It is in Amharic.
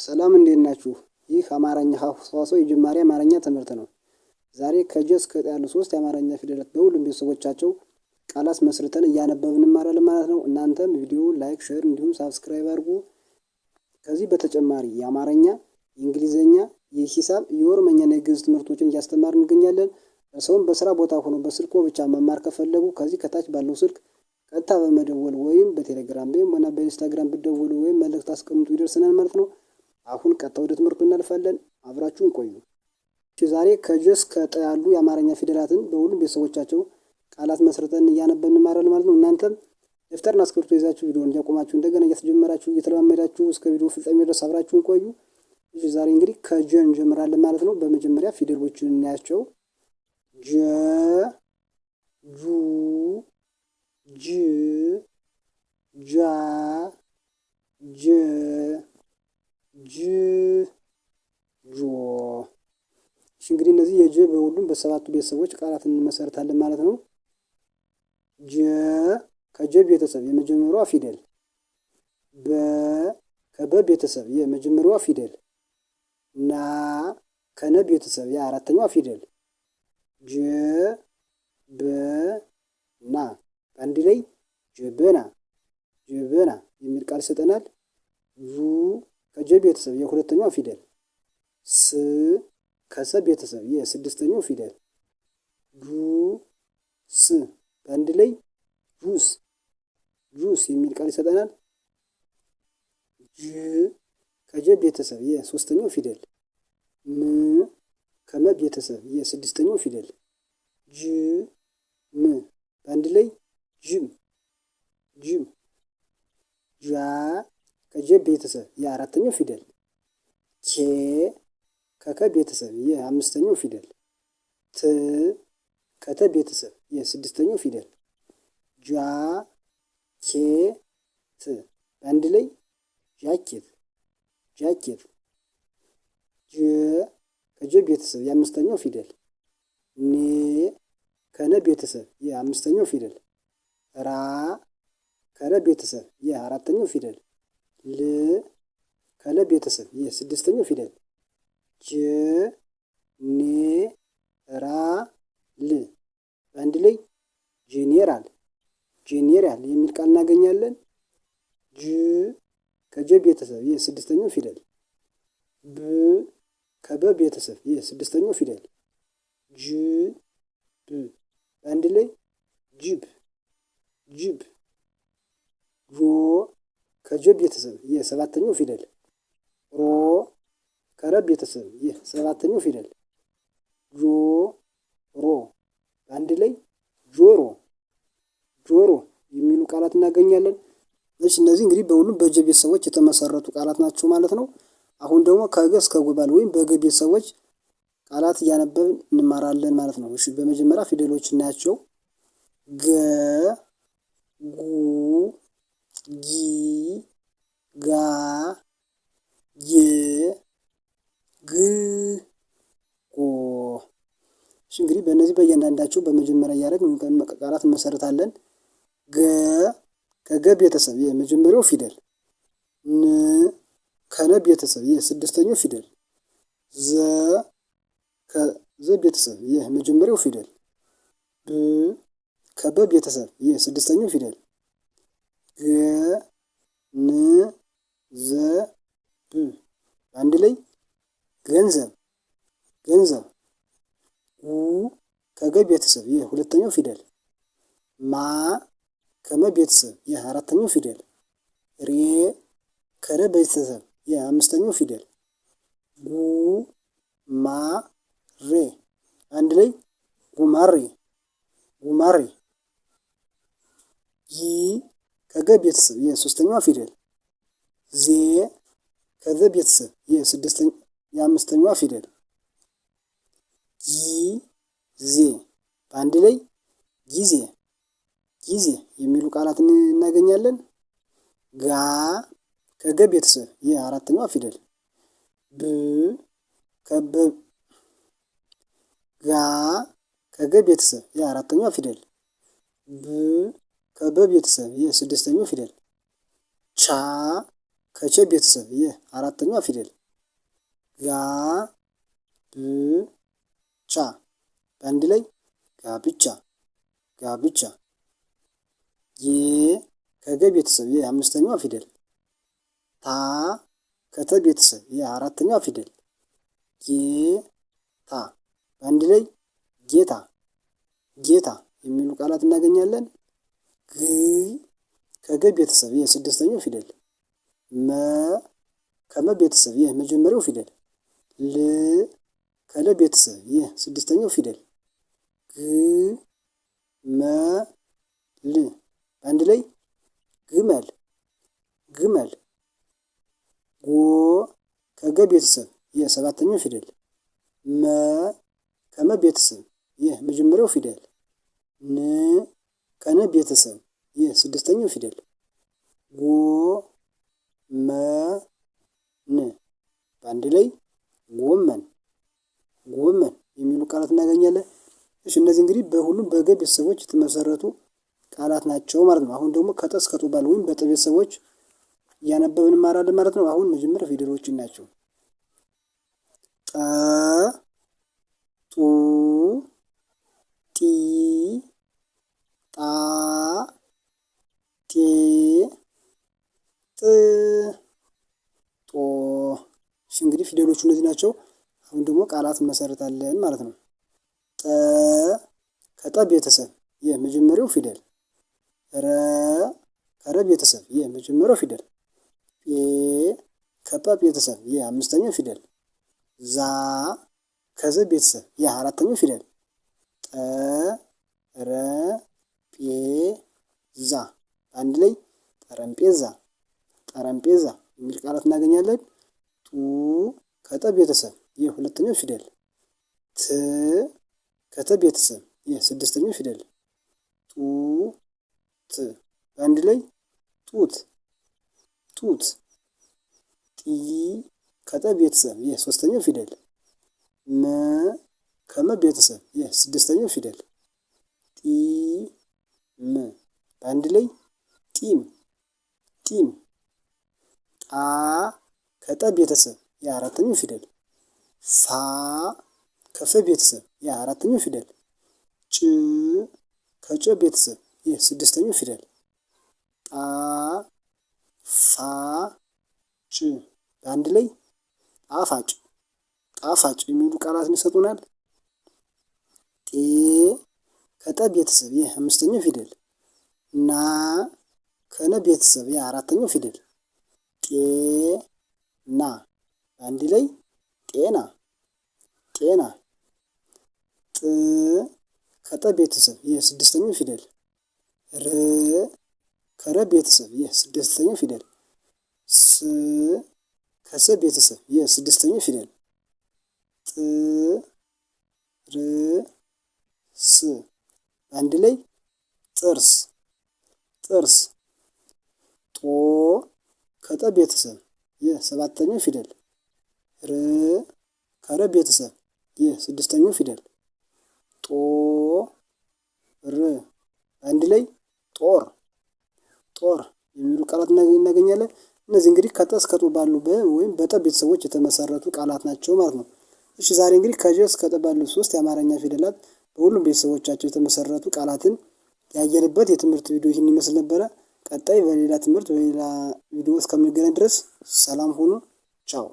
ሰላም እንዴት ናችሁ? ይህ አማርኛ ሰዋሰው የጅማሬ አማርኛ ትምህርት ነው። ዛሬ ከጀ እስከ ጠ ያሉ 3 የአማርኛ ፊደላት በሁሉም ቤተሰቦቻቸው ቃላት መስርተን እያነበብን እንማራለን ማለት ነው። እናንተም ቪዲዮ ላይክ፣ ሼር እንዲሁም ሳብስክራይብ አድርጉ። ከዚህ በተጨማሪ የአማርኛ፣ የእንግሊዝኛ፣ የሂሳብ፣ የኦሮምኛና የግዕዝ ትምህርቶችን እያስተማርን እንገኛለን። እርስዎም በስራ ቦታ ሆኖ በስልክዎ ብቻ መማር ከፈለጉ ከዚህ ከታች ባለው ስልክ ቀጥታ በመደወል ወይም በቴሌግራም ወይም በኢንስታግራም ብትደውሉ ወይም መልእክት አስቀምጡ ይደርሰናል ማለት ነው። አሁን ቀጥታ ወደ ትምህርቱ እናልፋለን። አብራችሁን ቆዩ። ዛሬ ከጀ እስከ ጠ ያሉ የአማርኛ ፊደላትን በሁሉም ቤተሰቦቻቸው ቃላት መስርተን እያነበብን እንማራለን ማለት ነው። እናንተም ደፍተርና እስክሪብቶ ይዛችሁ ቪዲዮውን እያቆማችሁ እንደገና እያስጀመራችሁ እየተለማመዳችሁ እስከ ቪዲዮ ፍጻሜ ድረስ አብራችሁን ቆዩ። ዛሬ እንግዲህ ከጀ እንጀምራለን ማለት ነው። በመጀመሪያ ፊደሎችን እናያቸው። ጀ፣ ጁ፣ ጅ፣ ጃ፣ ጀ፣ ጅ፣ ጆ። እንግዲህ እነዚህ የጀ በሁሉም በሰባቱ ቤተሰቦች ቃላትን እንመሰርታለን ማለት ነው። ጀ ከጀ ቤተሰብ የመጀመሪያዋ ፊደል። በ ከበ ቤተሰብ የመጀመሪያዋ ፊደል። ና ከነ ቤተሰብ የአራተኛዋ ፊደል። ጀ በ ና በአንድ ላይ ጀበና፣ ጀበና የሚል ቃል ይሰጠናል። ዙ ከጀ ቤተሰብ የሁለተኛው ፊደል። ስ ከሰ ቤተሰብ የስድስተኛው ፊደል። ጁ ስ በአንድ ላይ ጁስ፣ ጁስ የሚል ቃል ይሰጠናል። ጅ ከጀ ቤተሰብ የሶስተኛው ፊደል። ም ከመ ቤተሰብ የስድስተኛው ፊደል። ጅ ም በአንድ ላይ ጅም፣ ጅም። ጃ ከጀ ቤተሰብ የአራተኛው ፊደል። ኬ ከከ ቤተሰብ የአምስተኛው ፊደል። ት ከተ ቤተሰብ የስድስተኛው ፊደል። ጃ ኬ ት በአንድ ላይ ጃኬት፣ ጃኬት። ጀ ከጀ ቤተሰብ የአምስተኛው ፊደል። ኔ ከነ ቤተሰብ የአምስተኛው ፊደል። ራ ከረ ቤተሰብ የአራተኛው ፊደል። ል ከለ ቤተሰብ የስድስተኛው ፊደል። ጀ ኔ ራ ል በአንድ ላይ ጄኔራል፣ ጄኔራል የሚል ቃል እናገኛለን። ጅ ከጀ ቤተሰብ የስድስተኛው ፊደል። ብ ከበ ቤተሰብ የስድስተኛው ፊደል። ጅ ብ በአንድ ላይ ጅብ፣ ጅብ። ጆ ከጀ ቤተሰብ የሰባተኛው ፊደል። ሮ ከረ ቤተሰብ የሰባተኛው ፊደል። ጆ ሮ በአንድ ላይ ጆሮ፣ ጆሮ የሚሉ ቃላት እናገኛለን። እነዚህ እንግዲህ በሁሉም በጀ ቤተሰቦች የተመሰረቱ ቃላት ናቸው ማለት ነው። አሁን ደግሞ ከገ እስከ ጉ ባሉ ወይም በገ ቤተሰቦች ቃላት እያነበብን እንማራለን ማለት ነው። እሺ በመጀመሪያ ፊደሎች እናያቸው። ገ፣ ጉ፣ ጊ፣ ጋ፣ ጌ፣ ግ፣ ጎ። እሺ እንግዲህ በእነዚህ በእያንዳንዳቸው በመጀመሪያ እያደረግን ቃላት እንመሰርታለን። ገ ከገ ቤተሰብ የመጀመሪያው ፊደል። ን ከነ ቤተሰብ የስድስተኛው ፊደል። ዘ ከዘ ቤተሰብ የመጀመሪያው ፊደል። ብ ከበ ቤተሰብ የስድስተኛው ፊደል። ገ ን ዘ ብ በአንድ ላይ ገንዘብ፣ ገንዘብ። ጉ ከገ ቤተሰብ የሁለተኛው ፊደል። ማ ከመ ቤተሰብ የአራተኛው ፊደል። ሬ ከረ ቤተሰብ የአምስተኛው ፊደል። ጉ ማ ሬ አንድ ላይ ጉማሬ፣ ጉማሬ። ጊ ከገ ቤተሰብ የሶስተኛዋ ፊደል። ዜ ከዘ ቤተሰብ የአምስተኛዋ ፊደል። ጊ ዜ በአንድ ላይ ጊዜ፣ ጊዜ የሚሉ ቃላትን እናገኛለን። ጋ ከገ ቤተሰብ የአራተኛዋ ፊደል። ብ ከበ ጋ ከገ ቤተሰብ የአራተኛዋ ፊደል። ብ ከበ ቤተሰብ የስድስተኛው ፊደል። ቻ ከቸ ቤተሰብ ይህ አራተኛዋ ፊደል ጋ ብ ቻ በአንድ ላይ ጋብቻ ጋብቻ። የ ከገ ቤተሰብ ይህ አምስተኛዋ ፊደል ታ ከተ ቤተሰብ ይህ አራተኛዋ ፊደል ጌታ በአንድ ላይ ጌታ ጌታ የሚሉ ቃላት እናገኛለን። ግ ከገ ቤተሰብ ይህ ስድስተኛው ፊደል መ ከመ ቤተሰብ ይህ መጀመሪያው ፊደል ል ከለ ቤተሰብ ይህ ስድስተኛው ፊደል ግ መ ል በአንድ ላይ ግመል ግመል። ጎ ከገ ቤተሰብ ይህ ሰባተኛው ፊደል መ ከመ ቤተሰብ ይህ መጀመሪያው ፊደል ን ከነ ቤተሰብ ይህ ስድስተኛው ፊደል ጎ መ ን በአንድ ላይ ጎመን ጎመን የሚሉ ቃላት እናገኛለን። እሺ እነዚህ እንግዲህ በሁሉም በገ ቤተሰቦች የተመሰረቱ ቃላት ናቸው ማለት ነው። አሁን ደግሞ ከጠ እስከ ጡ ባሉ ወይም በጠ ቤተሰቦች እያነበብን እንማራለን ማለት ነው። አሁን መጀመሪያ ፊደሎችን ናቸው። ጠ ጡ ጢ ጣ ጤ ጥ ጦ። እሺ እንግዲህ ፊደሎቹ እነዚህ ናቸው። አሁን ደግሞ ቃላት እንመሰርታለን ማለት ነው። ጠ ከጠ ቤተሰብ የመጀመሪያው ፊደል ረ ከረ ቤተሰብ የመጀመሪያው ፊደል ጴ ከጰ ቤተሰብ የአምስተኛው ፊደል ዛ ከዘ ቤተሰብ የአራተኛው ፊደል ጠ ረ ጴ ዛ አንድ ላይ ጠረጴዛ ጠረጴዛ የሚል ቃላት እናገኛለን። ጡ ከጠ ቤተሰብ የሁለተኛው ፊደል ት ከተ ቤተሰብ የስድስተኛው ፊደል ጡ ት በአንድ ላይ ጡት ጡት። ጢ ከጠ ቤተሰብ የሶስተኛው ፊደል መ ከመ ቤተሰብ የስድስተኛው ፊደል ጢ ም በአንድ ላይ ጢም ጢም። ጣ ከጠ ቤተሰብ የአራተኛው ፊደል ፋ ከፈ ቤተሰብ የአራተኛው ፊደል ጭ ከጨ ቤተሰብ የስድስተኛው ፊደል ጣ ፋ ጭ በአንድ ላይ ጣፋጭ ጣፋጭ የሚሉ ቃላትን ይሰጡናል። ጤ ከጠ ቤተሰብ የአምስተኛው ፊደል ና ከነ ቤተሰብ የአራተኛው ፊደል ጤ ና በአንድ ላይ ጤና ጤና። ጥ ከጠ ቤተሰብ የስድስተኛው ፊደል ር ከረ ቤተሰብ የስድስተኛው ፊደል ስ ከሰ ቤተሰብ የስድስተኛው ፊደል ጥ ር ስ አንድ ላይ ጥርስ ጥርስ። ጦ ከጠ ቤተሰብ የሰባተኛው ፊደል ር ከረ ቤተሰብ የስድስተኛው ፊደል ጦ ር አንድ ላይ ጦር ጦር የሚሉ ቃላት እናገኛለን። እነዚህ እንግዲህ ከጠ እስከ ጡ ባሉ ወይም በጠ ቤተሰቦች የተመሰረቱ ቃላት ናቸው ማለት ነው። እሺ ዛሬ እንግዲህ ከጀ እስከ ጠ ባሉ 3 የአማርኛ ፊደላት በሁሉም ቤተሰቦቻቸው የተመሰረቱ ቃላትን ያየንበት የትምህርት ቪዲዮ ይህን ይመስል ነበረ። ቀጣይ በሌላ ትምህርት በሌላ ቪዲዮ እስከምንገናኝ ድረስ ሰላም ሁኑ። ቻው